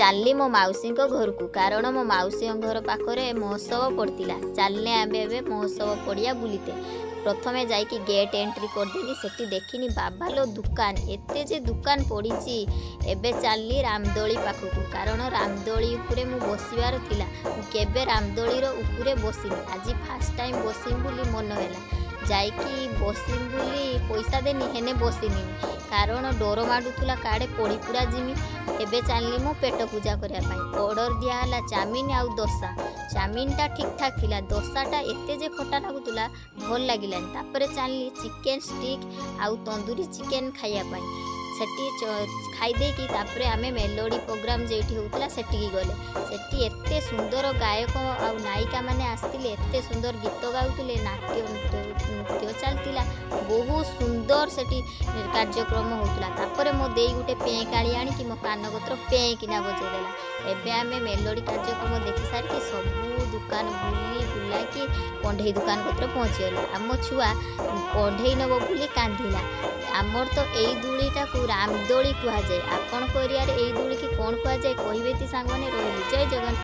ଚାଲିଲି ମୋ ମାଉସୀଙ୍କ ଘରକୁ, କାରଣ ମୋ ମାଉସୀଙ୍କ ଘର ପାଖରେ ମହୋତ୍ସବ ପଡ଼ିଥିଲା। ଚାଲିଲେ ଆମେ ଏବେ ମହୋତ୍ସବ ପଡ଼ିଆ ବୁଲିତେ। ପ୍ରଥମେ ଯାଇକି ଗେଟ୍ ଏଣ୍ଟ୍ରି କରିଦେଲି। ସେଠି ଦେଖିନି ବାବାଲୋ ଦୋକାନ, ଏତେ ଯେ ଦୋକାନ ପଡ଼ିଛି। ଏବେ ଚାଲିଲି ରାମଦୋଳି ପାଖକୁ, କାରଣ ରାମଦୋଳି ଉପରେ ମୁଁ ବସିବାର ଥିଲା। ମୁଁ କେବେ ରାମଦୋଳିର ଉପରେ ବସିନି, ଆଜି ଫାର୍ଷ୍ଟ ଟାଇମ୍ ବସିବି ବୋଲି ମନ ହେଲା। ଯାଇକି ବସିବି ବୋଲି ପଇସା ଦେନି, ହେନେ ବସିନି, କାରଣ ଡର ମାଡ଼ୁଥିଲା କାଡ଼େ ପଡ଼ି ପୁରା ଯିମି। ଏବେ ଚାଲିଲି ମୁଁ ପେଟ ପୂଜା କରିବା ପାଇଁ। ଅର୍ଡ଼ର ଦିଆହେଲା ଚାଉମିନ ଆଉ ଦୋସା। ଚାଉମିନଟା ଠିକ୍ ଠାକ୍ ଥିଲା, ଦୋସାଟା ଏତେ ଯେ ଖଟା ଲାଗୁଥିଲା ଭଲ ଲାଗିଲାନି। ତାପରେ ଚାଲିଲି ଚିକେନ୍ ଷ୍ଟିକ୍ ଆଉ ତନ୍ଦୁରୀ ଚିକେନ୍ ଖାଇବା ପାଇଁ। ସେଠି ଖାଇଦେଇକି ତାପରେ ଆମେ ମେଲୋଡ଼ି ପ୍ରୋଗ୍ରାମ୍ ଯେଉଁଠି ହେଉଥିଲା ସେଠିକି ଗଲେ। ସେଠି ଏତେ ସୁନ୍ଦର ଗାୟକ ଆଉ ନାୟିକା ମାନେ ଆସିଥିଲେ, ଏତେ ସୁନ୍ଦର ଗୀତ ଗାଉଥିଲେ, ନୃତ୍ୟ ଚାଲିଥିଲା, ବହୁତ ସୁନ୍ଦର ସେଠି କାର୍ଯ୍ୟକ୍ରମ ହେଉଥିଲା। ତାପରେ ମୋ ଦେଇ ଗୋଟେ ପେଁ କାଳି ଆଣିକି ମୋ କାନ କତିର ପେଁ କିନା ବଜେଇଦେଲା। ଏବେ ଆମେ ମେଲୋଡ଼ି କାର୍ଯ୍ୟକ୍ରମ ଦେଖି ସାରିକି ସବୁ ଦୋକାନ ବୁଲାକି କଣ୍ଢେଇ ଦୋକାନ କତିରେ ପହଞ୍ଚିଗଲୁ। ଆମ ଛୁଆ କଣ୍ଢେଇ ନେବ ବୋଲି କାନ୍ଦିଲା। ଆମର ତ ଏଇ ଦୋଳିଟାକୁ ରାମଦୋଳି କୁହାଯାଏ। ଆପଣଙ୍କ ଏରିଆରେ ଏଇ ଦୋଳିକି କ'ଣ କୁହାଯାଏ କହିବେ ତି ସାଙ୍ଗମାନେ। ରହିଲି, ଜୟ ଜଗନ୍ନାଥ।